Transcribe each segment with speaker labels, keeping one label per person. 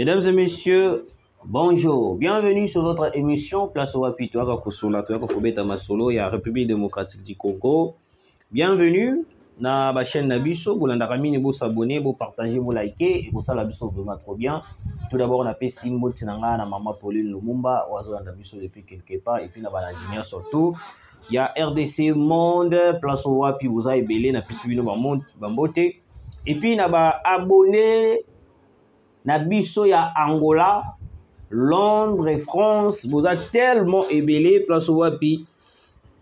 Speaker 1: Mesdames et messieurs, bonjour. Bienvenue sur votre émission Place au Wapi, Toaka Kosola, Toaka Kobeta Masolo, ya République démocratique du Congo. Bienvenue na ma chaîne Nabiso. Vous l'avez mis, vous s'abonner, vous partager, vous liker. Et pour ça, Nabiso vraiment trop bien. Tout d'abord, on a fait Simbo Tinanga, na Maman Pauline Lumumba, Oiseau Nabiso depuis quelque part. Et puis, on a l'ingénieur surtout. Il y a RDC Monde, Place au Wapi, vous avez belé, na Piscine Bambote. Et puis, on a abonné. Nabiso ya Angola, Londres, France, vous êtes tellement ébélé, Place au Wapi.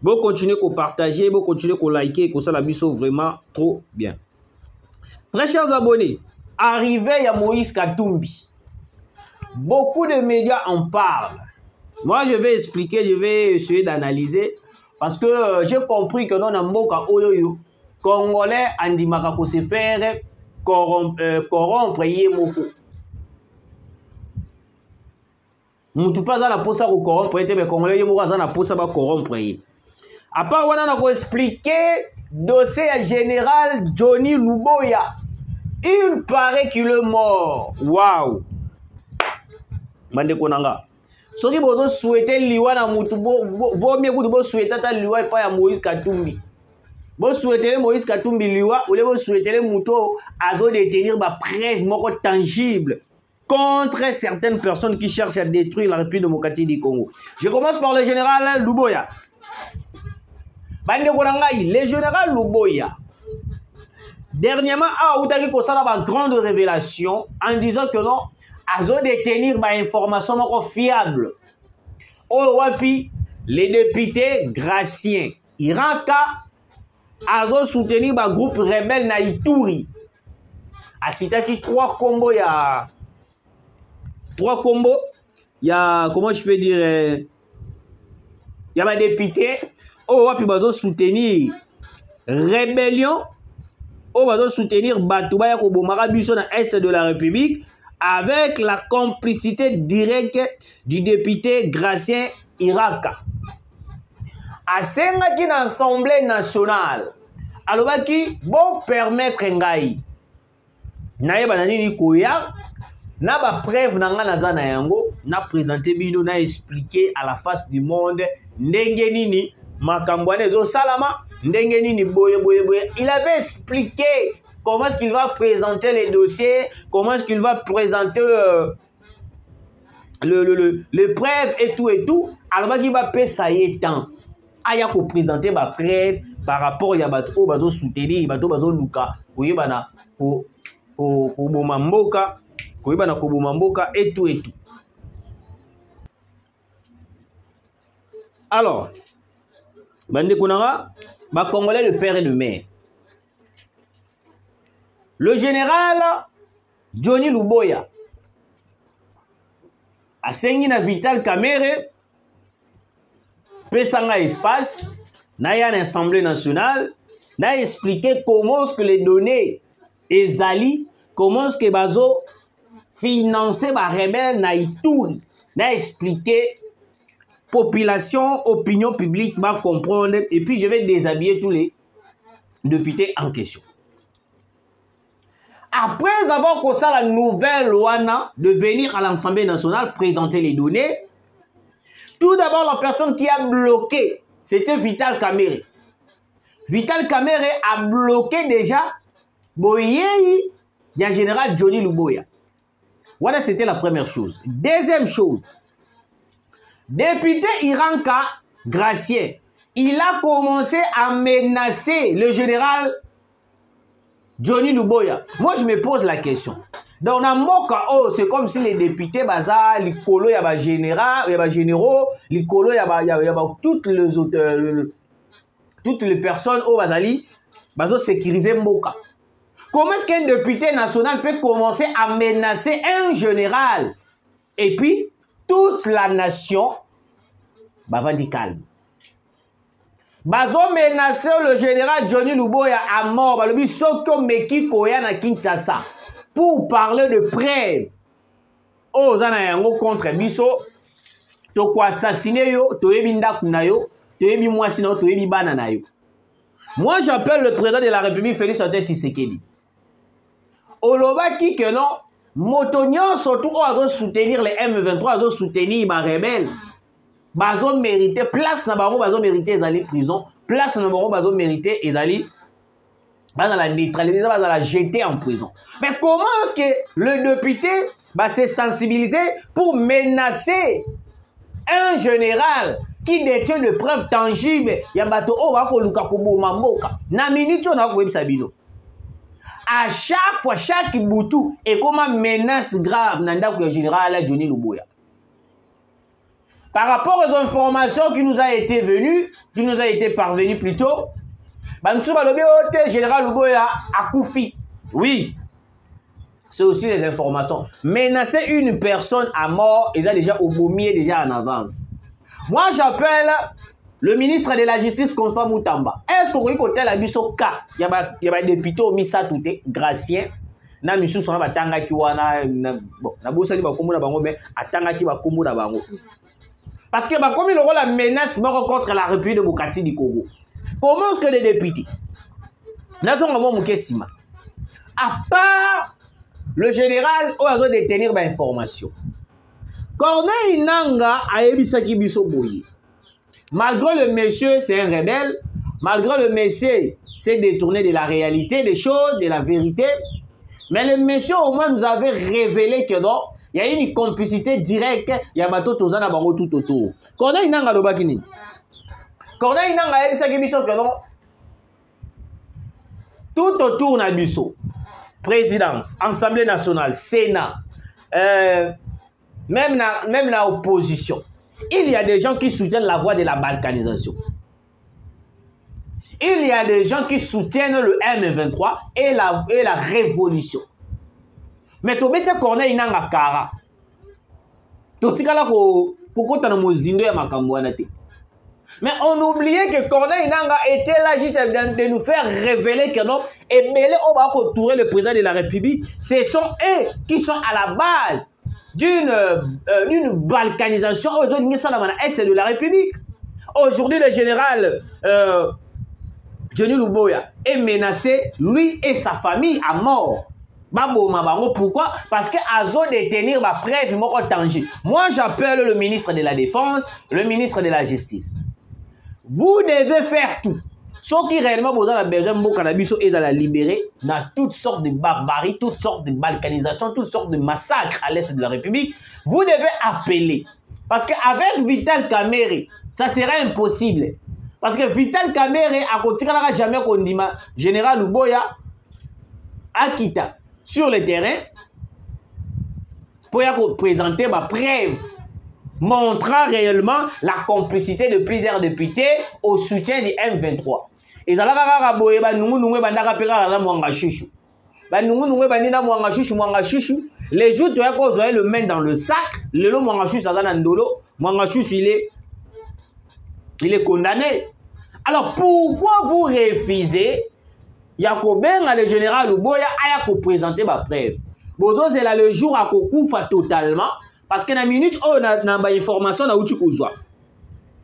Speaker 1: Vous continuez à partager, vous continuez à liker, que ça Nabiso vraiment trop bien. Très chers abonnés, arrivé à Moïse Katumbi. Beaucoup de médias en parlent. Moi, je vais expliquer, je vais essayer d'analyser parce que j'ai compris que dans Namboka Oyoyo, Congolais, Andimaka ko se faire corrompre Yemoko. Mutu pas dans la posa ko corrompre mais Congolais Yemoko dans la posa ba corrompre. À part on a expliqué dossier général Johnny Luboya. Il paraît qu'il est mort. Waouh. Mande konanga. Soki bozo souhaiter liwa na mutu vaut mieux que vous souhaiter ta liwa pas ya Moïse Katumbi. Vous souhaitez Moïse Katumbi liwa ou vous souhaitez mutu azo détenir ba preuve moko tangible contre certaines personnes qui cherchent à détruire la République démocratique du Congo. Je commence par le général Luboya. Bande konanga, le général Luboya. Dernièrement, a outaki ko sala ba grande révélation en disant que non azo détenir ba information moko fiable. O wapi les députés Gracien Iranka azo soutenir ba groupe rebelle na Ituri. A citaki trois combos ya comment je peux dire ya ba député o wapi bazo soutenir rébellion o bazo soutenir Batouba ya ko bomaka biso na est de la République avec la complicité directe du député Gracien Iraka. Asengaki na Assemblée nationale. Alobaki bon permettre ngai. Naye banani ni koya na ba preuve na nga naza na yango na présenter bino na expliquer à la face du monde ndenge nini makambo ane zo salama ndenge nini boye. Il avait expliqué comment est-ce qu'il va présenter les dossiers, comment est-ce qu'il va présenter le preuve et tout. Alors qu'il va payer ça y est temps. Aya ko présenter ma preuve par rapport à bato bazo soutenir bato bazo luka koyebana ko bomamboka koyebana ko bomamboka et tout. Alors bande konanga ba Congolais de père et de mère. Le général Johnny Luboya a saigné na Vital Kamerhe pesanga espace na ya l'Assemblée nationale na expliqué comment est-ce que les données ezali comment est-ce que bazo financer ba rebelle na Ituri na expliqué population opinion publique va comprendre et puis je vais déshabiller tous les députés en question. Après avoir constaté la nouvelle loi de venir à l'Assemblée nationale présenter les données, tout d'abord la personne qui a bloqué, c'était Vital Kamerhe. Vital Kamerhe a bloqué déjà Boyei, il y a général Johnny Luboya. Voilà, c'était la première chose. Deuxième chose, député Iranka Gracien, il a commencé à menacer le général Johnny Luboya. Moi, je me pose la question. Dans la moka, oh, c'est comme si les députés, baza, les colos, il y a des généraux, les colos, il y a toutes les personnes, oh, bazali, bazo sécuriser moka. Comment est-ce qu'un député national peut commencer à menacer un général et puis toute la nation va dire calme. Bazo menacer le général Johnny Luboya à mort. Balobi soko meki koya na Kinshasa pour parler de preuve. Oh zana yango contre biso to ko assassiner yo to yebi ndaku na yo to yebi mwasi na yo to yebi bana na yo. Moi j'appelle le président de la République Félix Antoine Tshisekedi. Olobaki que non Motonyon surtout on soutenir les M23, on soutenir les rebelles. Bazo mérité place na bango bazo mérité ezali prison, place na bango bazo mérité ezali dans la neutraliser, dans la jeter en prison. Mais comment est-ce que le député va se sensibiliser pour menacer un général qui détient de preuves tangibles? Yambato o wa ko luka ko boma mboka. Na minute on a ko yebisa bino. À chaque fois, chaque boutou est comme une menace grave dans le général Johnny Luboya. Par rapport aux informations qui nous a été venues, qui nous a été parvenues plutôt, le général Luboya a Koufi. Oui, c'est aussi des informations. Menacer une personne à mort, ils ont déjà oublié déjà en avance. Moi, j'appelle le ministre de la Justice, Constant Moutamba. Est-ce qu'on peut la biso cas? Il y a des députés au Missa Touté, Gracien. Na misu sona batanga ki wana bon na bosa li ba kombo na bango mais atanga ki ba kombo na bango. Parce que bah, comme il aura la menace contre la République démocratique du Congo. Comment est-ce que les députés, à part le général, on a détenir l'information. Corneille Nanga a ebisaki biso boye. Malgré le monsieur, c'est un rebelle. Malgré le monsieur, c'est détourné de la réalité des choses, de la vérité. Mais le monsieur, au moins, nous avait révélé que non, il y a une complicité directe, il y a bateau tozana bango tout autour. Corneille Nanga lobakini. Corneille Nanga ebisaki biso que non. Tout autour na biso. Présidence, Assemblée nationale, Sénat, même la opposition. Il y a des gens qui soutiennent la voie de la balkanisation. Il y a des gens qui soutiennent le M23 et la révolution. Mais tu mets Corneille Nanga Kara. Mais on oubliait que Corneille Nanga était là juste de nous faire révéler que non, et mêler au bas pour le président de la République, ce sont eux qui sont à la base d'une balkanisation. Aujourd'hui, c'est de la République. Aujourd'hui, le général Johnny Luboya est menacé, lui et sa famille, à mort. Pourquoi? Parce qu'ils ont détenir ma preuve tangible. Moi, j'appelle le ministre de la Défense, le ministre de la Justice. Vous devez faire tout. Ceux qui réellement ont besoin de cannabis et à la libérer dans toutes sortes de barbaries, toutes sortes de balkanisation, toutes sortes de massacres à l'est de la République. Vous devez appeler. Parce qu'avec Vital Kamerhe, ça serait impossible. Parce que Vital Kamerhe a continué jamais qu'on dit général Luboya à Kita sur le terrain pour présenter ma preuve montrant réellement la complicité de plusieurs députés au soutien du M23. Et ça là les jours tu as le main dans le sac, le lot il est condamné. Alors pourquoi vous refusez Yakobenga le général Luboya a présenter ma preuve? Bozo c'est là le jour à Kokoufa totalement parce que dans la minute on a une information na uti kozwa.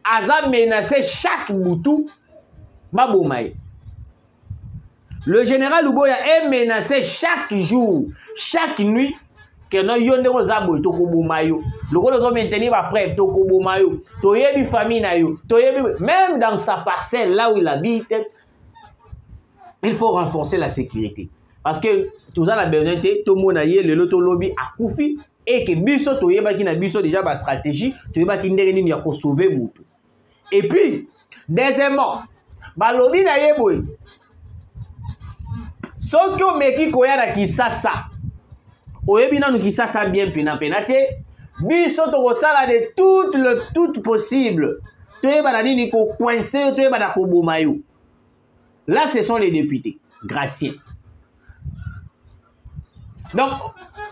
Speaker 1: Aza menacé chaque boutou babomaye. Le général Luboya est menacé chaque jour, chaque nuit que no yonde ozabo tokobomayo. Le gros doit maintenir ma preuve tokobomayo. Toyebi famille na yo, toyebi même dans sa parcelle là où il habite. Il faut renforcer la sécurité. Parce que tout ça a besoin de tout le monde a le loto lobby à Koufi et que biso to yeba ki na biso déjà ba stratégie, to yeba ki ndenge nini ya ko sauver mutu. Et puis deuxièmement, ba lobby na yeboy. Sokyo meki koya na Kisasa. Oyebi na nu Kisasa bien penate. Biso to ko sala de tout possible. To yeba na nini ko coincer, to yeba na ko bomayo. Là, ce sont les députés, graciens. Donc,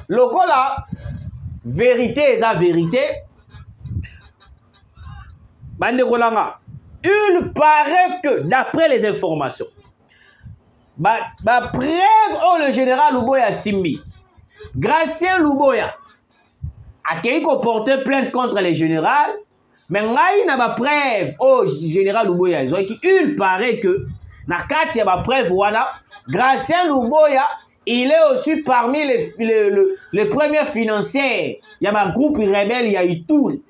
Speaker 1: le cas là, vérité et la vérité, il paraît que, d'après les informations, preuve le général Luboya Simbi, Gracien Luboya, a qui porté plainte contre les généraux, mais il n'a pas preuve au général Luboya, il paraît que na kati ya ba preuve wana Gracien Luboya il est aussi parmi les premiers financiers. Il y a un groupe rebelle, il y a Ituri.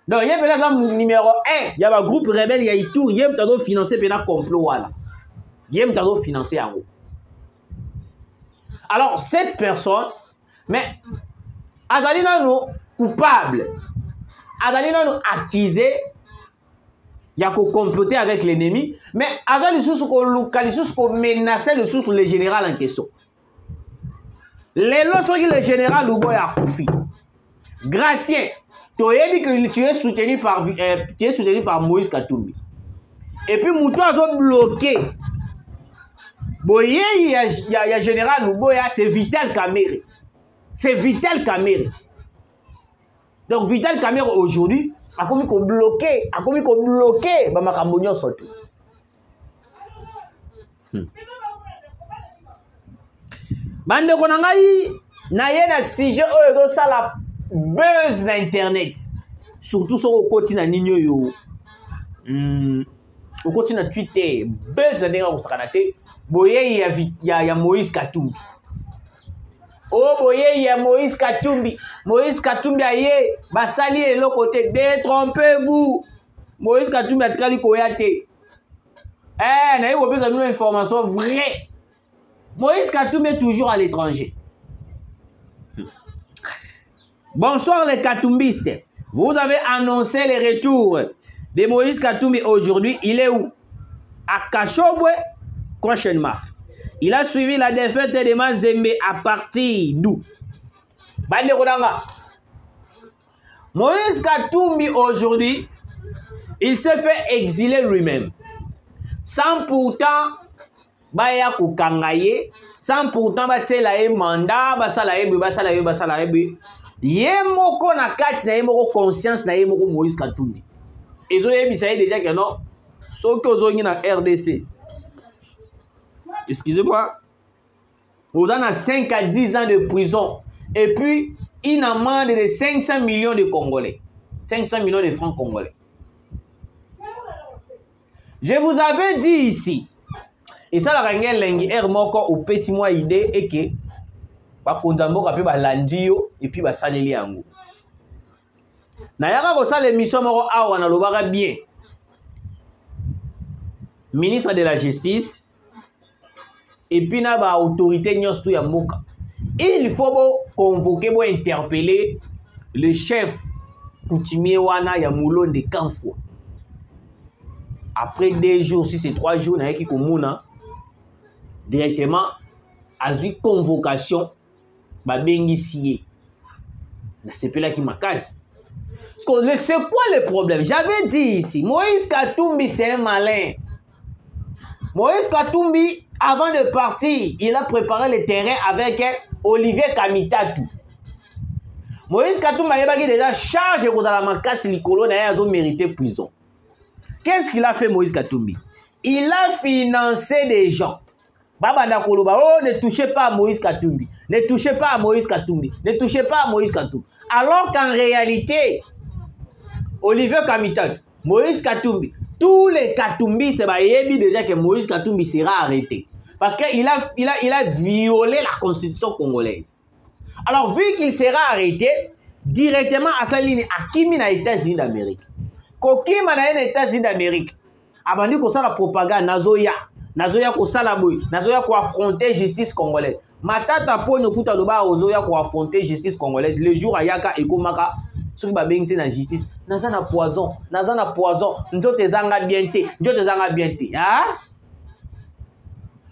Speaker 1: Donc, il y a peut-être numéro 1, il y a un groupe rebelle, il y a Ituri. Il y a peut-être financé un complot. Il y a peut-être financé en haut. Alors, cette personne, mais, Azali non coupable, Azali non accusé, il y a qu'à comploter avec l'ennemi, mais Azali sous qu'on menaçait le sous le général en question. Les lorsque le général Oubo a Koufi, Gracien, tu as dit que tu es soutenu par Moïse Katumbi. Et puis Moutou a bloqué. Boye, il y a général Oubo, c'est Vital Kamerhe. C'est Vital Kamerhe. Donc Vital Kamerhe aujourd'hui a commis qu'on bloqué, bah ma cambonio sorti. Bande konangai na yena sujet oyo ça la buzz na internet. Surtout sur au continent ninyo yo. Au continent Twitter, buzz na denga kosakanate. Boye il y a Moïse Katumbi. Oh boye il y a Moïse Katumbi. Moïse Katumbi aye basali et l'autre côté. Détrompez-vous. Moïse Katumbi a tiré koyate. Na yo besoin d'une information vraie. Moïse Katumbi est toujours à l'étranger. Bonsoir les Katumbistes. Vous avez annoncé le retour de Moïse Katumbi aujourd'hui. Il est où? À Kachobwe, prochainement. Il a suivi la défaite de Mazembe à partir d'où? Bande Kodanga. Moïse Katumbi aujourd'hui, il s'est fait exiler lui-même. Sans pourtant, baya kukangaye, sans pourtant batela e mandat, basala ebe. Yemoko na kati na yemoko conscience na yemoko Moïse Katumbi. Ezo yebisa déjà que non, soki ozongi na RDC. Excusez-moi. Vous en avez 5 à 10 ans de prison. Et puis, une amende de 500 millions de Congolais. 500 millions de francs congolais. Je vous avais dit ici. Et ça, la rangelle lengi moko ou pessimoi idée et que ba konzambo ka pe ba landio et puis ba saleli yango. Na yaka ko sala émission moko awa na lobaka bien. Ministre de la Justice et puis na ba autorité nyonso ya mboka. Il faut convoquer pour interpeller le chef coutumier wana ya Mulonde Kanfwa. Après 2 jours, si c'est 3 jours, na yaki komuna directement à une convocation ba bengi sié. Na c'est là qui m'acasse. C'est quoi le problème? J'avais dit ici, Moïse Katumbi c'est un malin. Moïse Katumbi, avant de partir, il a préparé le terrain avec Olivier Kamitatu. Moïse Katumbi a déjà chargé de la macasse likolo na ya zo mérité prison. Qu'est-ce qu'il a fait Moïse Katumbi? Il a financé des gens. Babanda Koloba, oh, ne touchez pas à Moïse Katumbi. Ne touchez pas à Moïse Katumbi. Ne touchez pas à Moïse Katumbi. Alors qu'en réalité, Olivier Kamitatu, Moïse Katumbi, tous les Katumbistes, ils déjà que Moïse Katumbi sera arrêté. Parce qu'il a violé la constitution congolaise. Alors, vu qu'il sera arrêté, directement à sa ligne, à Kimi na États-Unis d'Amérique. Kokima na les États-Unis d'Amérique. Abandi ko sala propagande nazoya ko sala boy, nazoya ko affronter justice congolaise. Matata ponyo kuta loba ozoya ko affronter justice congolaise. Le jour ayaka ekomaka soki ba bengisi na justice, naza na poison, nzote zanga bien te. Ah?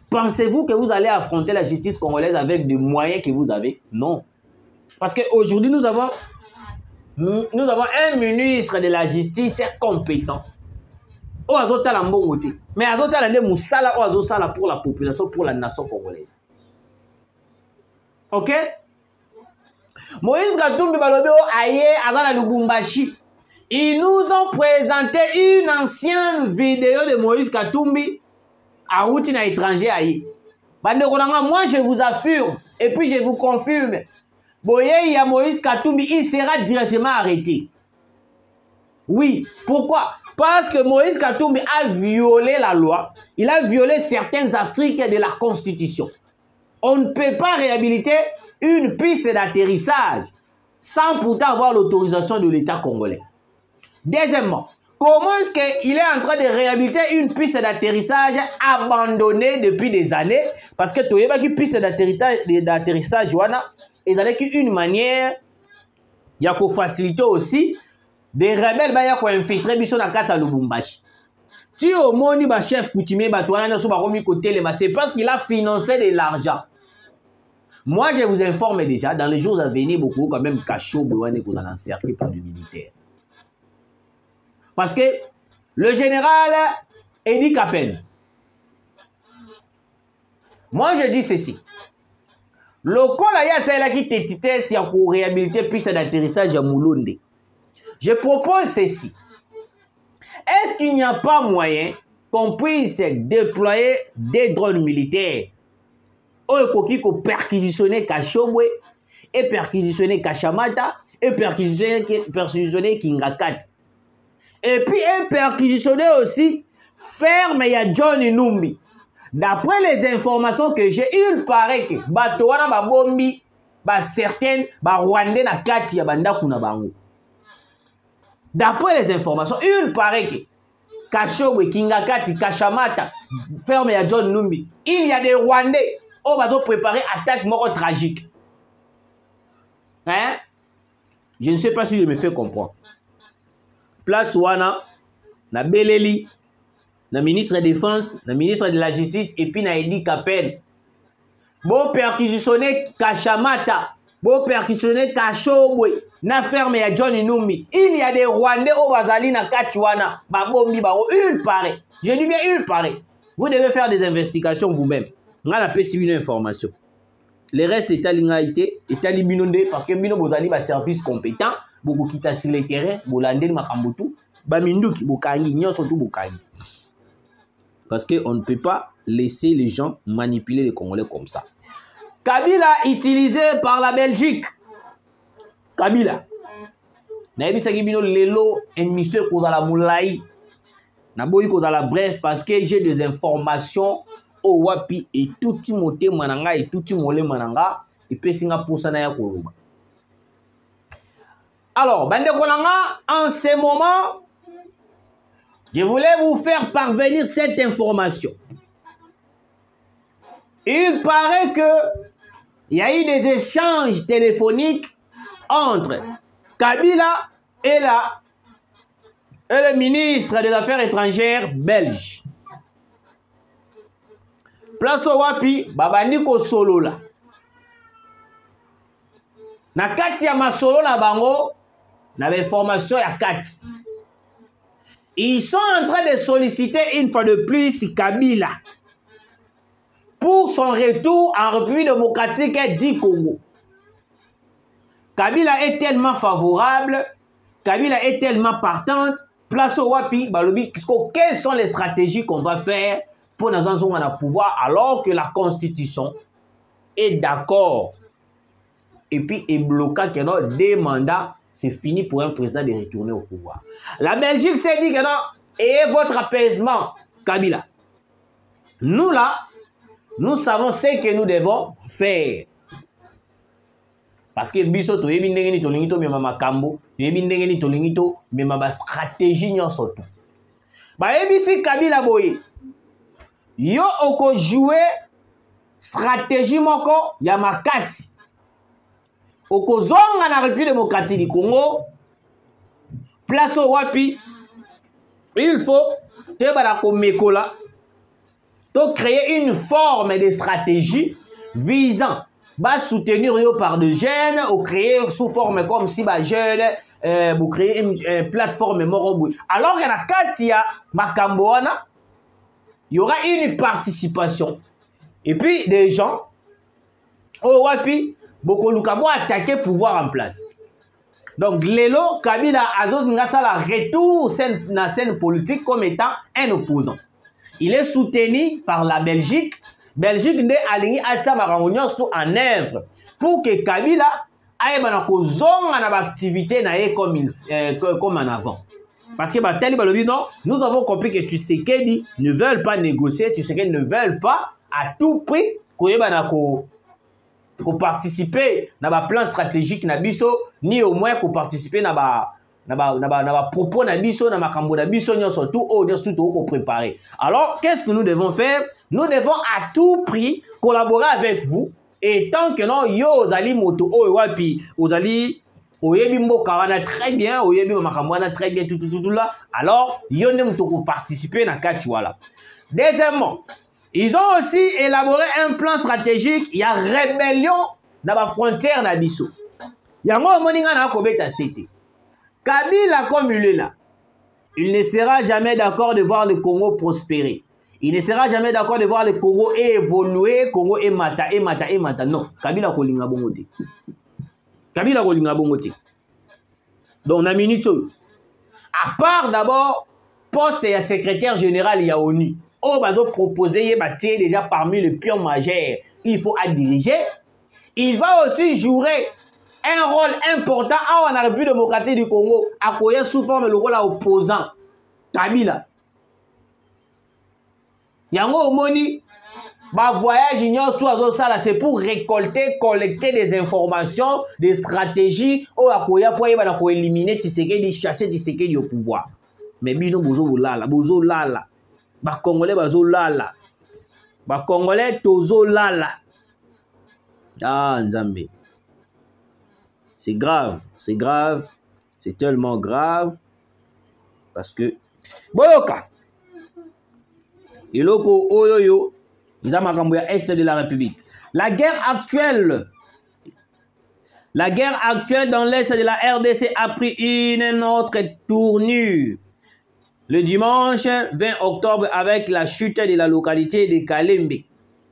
Speaker 1: Pensez-vous que vous allez affronter la justice congolaise avec des moyens que vous avez? Non. Parce qu'aujourd'hui, nous avons un ministre de la justice compétent. Mais pour la population, pour la nation congolaise. Ok? Moïse Katumbi Balobe aye azala Lubumbashi. Ils nous ont présenté une ancienne vidéo de Moïse Katumbi à Routina étranger aye. Moi je vous affirme et puis je vous confirme. Boye il y a Moïse Katumbi, il sera directement arrêté. Oui, pourquoi? Parce que Moïse Katumbi a violé la loi, il a violé certains articles de la Constitution. On ne peut pas réhabiliter une piste d'atterrissage sans pourtant avoir l'autorisation de l'État congolais. Deuxièmement, comment est-ce qu'il est en train de réhabiliter une piste d'atterrissage abandonnée depuis des années? Parce que tu as une piste d'atterrissage, ils avaient une manière, il y a qu'au faciliter aussi, des rebelles, il y a qu'au infiltrer, ils sont dans le Lubumbashi. Si au monde, le chef coutumier, c'est parce qu'il a financé de l'argent. Moi, je vous informe déjà, dans les jours à venir, beaucoup quand même cachot, vous allez encercler par du militaire. Parce que le général Edi Kapen, moi je dis ceci. Le Kolaya c'est qui t'étitait si pour réhabiliter piste d'atterrissage à Moulonde. Je propose ceci. Est-ce qu'il n'y a pas moyen qu'on puisse déployer des drones militaires pour perquisitionner Kachobwe et perquisitionner Kachamata et perquisitionner Kingakat? Et puis perquisitionner aussi ferme ya John Numbi. D'après les informations que j'ai, il paraît que Batoana Babombi, certaines Rwandais na kati ya bandaku na bango. D'après les informations, il paraît que Kashobwe, Kingakati, Kachamata, ferme ya John Numbi, il y a des Rwandais qui ont préparé une attaque mort tragique. Hein? Je ne sais pas si je me fais comprendre. Place wana na Beleli, na ministre de la Défense, na ministre de la Justice et puis na Edi Kapen. Bon perquisitionner Kachamata, bon perquisitionner Kashobwe, na ferme ya John Numbi. Il y a des Rwandais au Bazali na Katuana, babombi bao, il paraît. Je dis bien il paraît. Vous devez faire des investigations vous-même. On a appelé une information. Le reste est à binondé parce que bino bozali ba service compétent. Beaucoup qui sur le terrain, Bolandé, Makambutu, Baminduki, Bokangi, Nyon surtout Bokangi. Parce qu'on ne peut pas laisser les gens manipuler les Congolais comme ça. Kabila utilisé par la Belgique. Kabila. Naïbi Sagibino Lelo, émission Kozala Moulaï. Naboyi Kozala bref, parce que j'ai des informations au Wapi et tout Timothée Mananga et tout Timolé Mananga et puis Singapour Sanaya Koloba. Alors, Bande Kolanga, en ce moment, je voulais vous faire parvenir cette information. Il paraît qu'il y a eu des échanges téléphoniques entre Kabila et le ministre des Affaires étrangères belge. Place au Wapi, Babaniko Solola. Na kati ya masolo na bango, na l'information ya kati. Ils sont en train de solliciter une fois de plus Kabila pour son retour en République démocratique du Congo. Kabila est tellement favorable, Kabila est tellement partante, place au Wapi, Balobi, quelles sont les stratégies qu'on va faire pour nous en avoir pouvoir alors que la Constitution est d'accord et puis est bloqué que non, des mandats, c'est fini pour un président de retourner au pouvoir. La Belgique s'est dit que non, ayez votre apaisement, Kabila. Nous là, nous savons ce que nous devons faire. Parce que biso to yebi ndenge ni to lingito mema makambo, yebi ndenge ni to lingito mema ba stratégie nyoso to. Ba yebi si Kabila boye. Yo oko jouer stratégie moko ya makasi. Oko zonga na République démocratique du Congo. Place au Wapi. Il faut te barako mekola to créer une forme de stratégie visant à soutenir yo par des jeunes ou créer sous forme comme si ba jeunes vous créer une plateforme moroboui. Alors que na katia makambo wana il y aura une participation et puis des gens au Wapi beaucoup lukabo attaquer pouvoir en place. Donc Lelo Kabila Azos Ngasala retour na scène politique comme étant un opposant. Il est soutenu par la Belgique. Belgique n'est aligné à Tamarangonyon en œuvre pour que Kabila aille dans l'activité comme en avant. Parce que non, nous avons compris que Tshisekedi ne veulent pas négocier, Tshisekedi ne veulent pas à tout prix koyeba na ko participer na ba plan stratégique na biso ni au moins ko participer na ba propos na biso na makambo na biso nyonso tout au nyonso tout ko préparer. Alors qu'est-ce que nous devons faire? Nous devons à tout prix collaborer avec vous et tant que non yo ozali moto oyo wapi ozali oyebi mboka wana très bien oyebi makambo wana très bien tout là alors yo ne moto ko participer na kati wala. Deuxièmement, ils ont aussi élaboré un plan stratégique. Il y a rébellion dans la frontière na biso. Yango moninga na kobeta sete. Kabila comme il est là, il ne sera jamais d'accord de voir le Congo prospérer. Il ne sera jamais d'accord de voir le Congo évoluer, Congo emata. Non, Kabila kolinga bongo te. Kabila kolinga bongo te. Donc na minute à part d'abord poste et secrétaire général ya ONU. Oh, bah, proposer déjà parmi les pions majeurs, il faut à diriger. Il va aussi jouer un rôle important en République démocratique du Congo, à quoi sous forme le rôle opposant. Kabila. Yango Omoni, bah voyage ignore tout ça, c'est pour récolter, collecter des informations, des stratégies, oh à quoi pour éliminer Tshisekedi, chasser Tshisekedi au pouvoir. Mais bino bozo lala. Ba Congolais bazo lala. Ba Congolais tozo lala. Ah Nzambe. C'est grave, c'est tellement grave parce que boyoka. Iloko oyoyo, ils makambo ya est de la République. La guerre actuelle dans l'est de la RDC a pris une autre tournure. Le dimanche 20 octobre, avec la chute de la localité de Kalembe,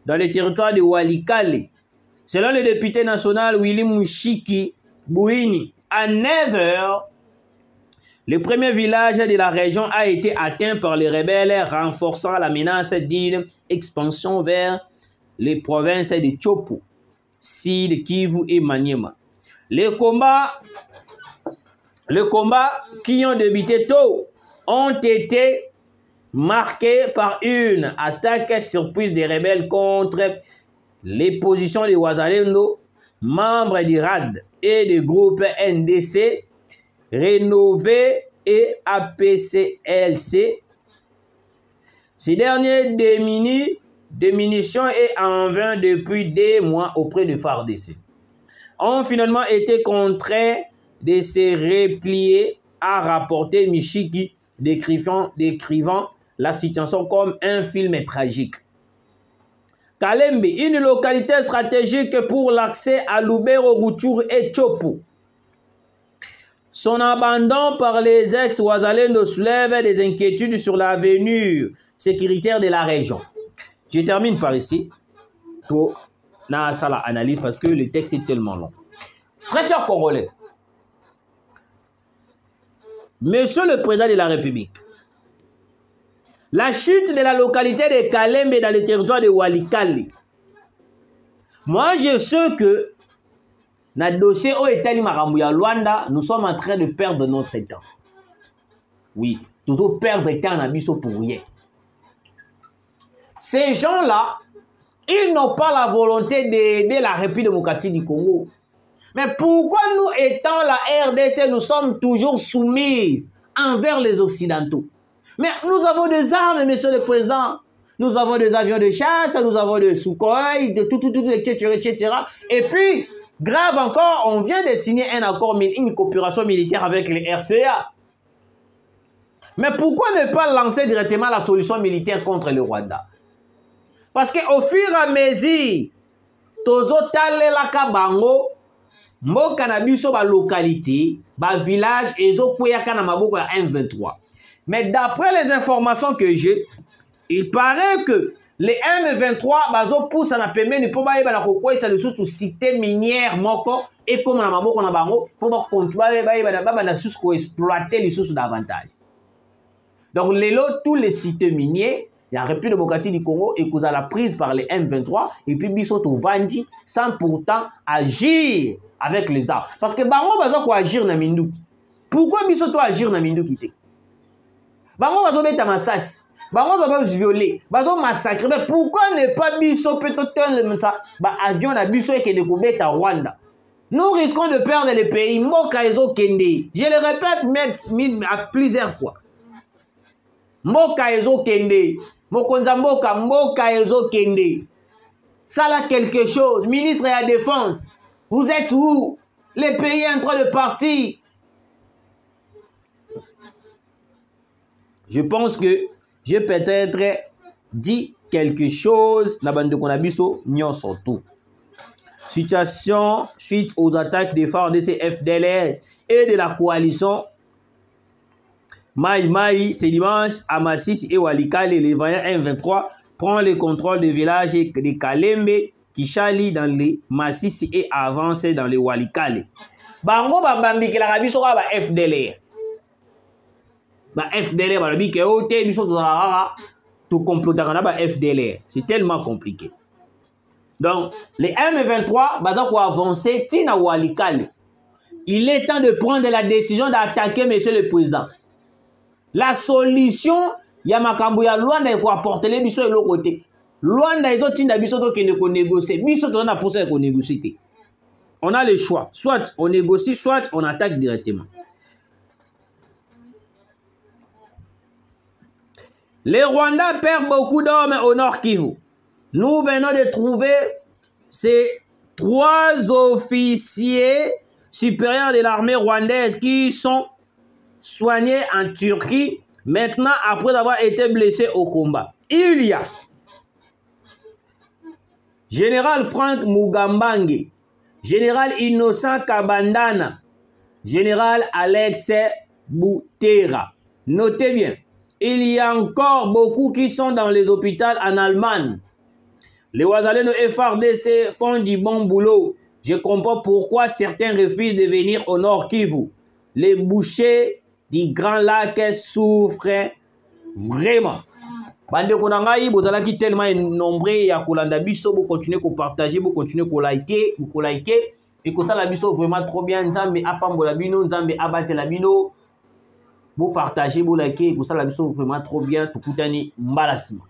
Speaker 1: dans le territoire de Walikale, selon le député national Willy Mushiki Bouini, à 9 h, le premier village de la région a été atteint par les rebelles, renforçant la menace d'une expansion vers les provinces de Chopo, Sud Kivu et Maniema. Les combats qui ont débuté tôt ont été marqués par une attaque surprise des rebelles contre les positions de Wazalendo, membres du RAD et du groupe NDC, Rénové et APCLC. Ces derniers démunitions et en vain depuis des mois auprès de FARDC ont finalement été contraints de se replier, a rapporté Mishiki, décrivant la situation comme un film tragique. Kalembe, une localité stratégique pour l'accès à Lubero, Rutshuru et Chopo. Son abandon par les ex-Wazalendo soulève des inquiétudes sur l'avenir sécuritaire de la région. Je termine par ici pour la analyse parce que le texte est tellement long. Très chers Congolais, Monsieur le Président de la République, la chute de la localité de Kalembe dans le territoire de Walikale, moi je sais que dans le dossier au État Maramouya Luanda, nous sommes en train de perdre notre temps. Oui, toujours perdre le temps dans pour rien. Ces gens-là, ils n'ont pas la volonté d'aider la République démocratique du Congo. Mais pourquoi nous, étant la RDC, nous sommes toujours soumis envers les Occidentaux? Mais nous avons des armes, Monsieur le Président. Nous avons des avions de chasse, nous avons des Sukhoi, de tout, etc. Et puis, grave encore, on vient de signer un accord, une coopération militaire avec les RCA. Mais pourquoi ne pas lancer directement la solution militaire contre le Rwanda? Parce qu'au fur et à mesure, tozo talela kabango, mboka na biso ba localité, ba village, ezo kweyaka na maboko ya M23. Mais d'après les informations que j'ai, il paraît que les M23 bazo pousse na pembeni pour ba yeba na kokwesa le sous cité minière moko et comme na maboko na bango pour ba contrôler ba yeba na sous ko exploiter les sources davantage. Donc tous les sites miniers, la République démocratique du Congo est causée à la prise par les M23 et puis biso to vandi sans pourtant agir avec les armes. Parce que bango bazo ko agir na Minduki. Pourquoi biso to agir na Minduki te? Bango bazo beta masasi. Bango va violer, bazo massacrer. Mais pourquoi ne pas biso peut-être ça avion na biso et que de Koubet à Rwanda? Nous risquons de perdre le pays. Mboka ezo kende. Je le répète à plusieurs fois. Mboka ezo kende. Mokonza mboka ezo kende. Ça là quelque chose. Ministre de la Défense, vous êtes où? Le pays est en train de partir. Je pense que j'ai peut-être dit quelque chose. La bande de Konabiso, nyon surtout. Situation suite aux attaques des forces de FDLR et de la coalition Maï, c'est dimanche à Masisi et Walikale, les voyants M23 prend le contrôle des villages de Kalembe, Kishali dans les Masisi et avance dans les Walikale. Bango babambi ke la rabiso ba FDLR. Ba FDLR ba bi ke ote biso to complotaka ba FDLR. C'est tellement compliqué. Donc, les M23 baza ko avancer tina Walikale. Il est temps de prendre la décision d'attaquer monsieur le président. La solution ya makambo ya Luanda ko apporter les biso de l'autre côté. Luanda ezo tinda biso to kende ko négocier. Biso to na posa ko négocier. On a le choix. Soit on négocie, soit on attaque directement. Les Rwandais perdent beaucoup d'hommes au Nord Kivu. Nous venons de trouver ces 3 officiers supérieurs de l'armée rwandaise qui sont soignés en Turquie maintenant après avoir été blessés au combat. Il y a Général Frank Mugambange, Général Innocent Kabandana, Général Alex Boutera. Notez bien, il y a encore beaucoup qui sont dans les hôpitaux en Allemagne. Les Ouazalènes FRDC font du bon boulot. Je comprends pourquoi certains refusent de venir au Nord Kivu. Les bouchers du Grand Lac souffrent vraiment. Bande konangai bozalaki tellement nombreux ya kolanda biso, vous continuez à partager, vous continuez à liker, et que ça la biso vraiment trop bien. Nzambe apambola bino, Nzambe abatela bino. Vous partagez, vous likez, et que ça la biso vraiment trop bien. Tukutani mbalasima.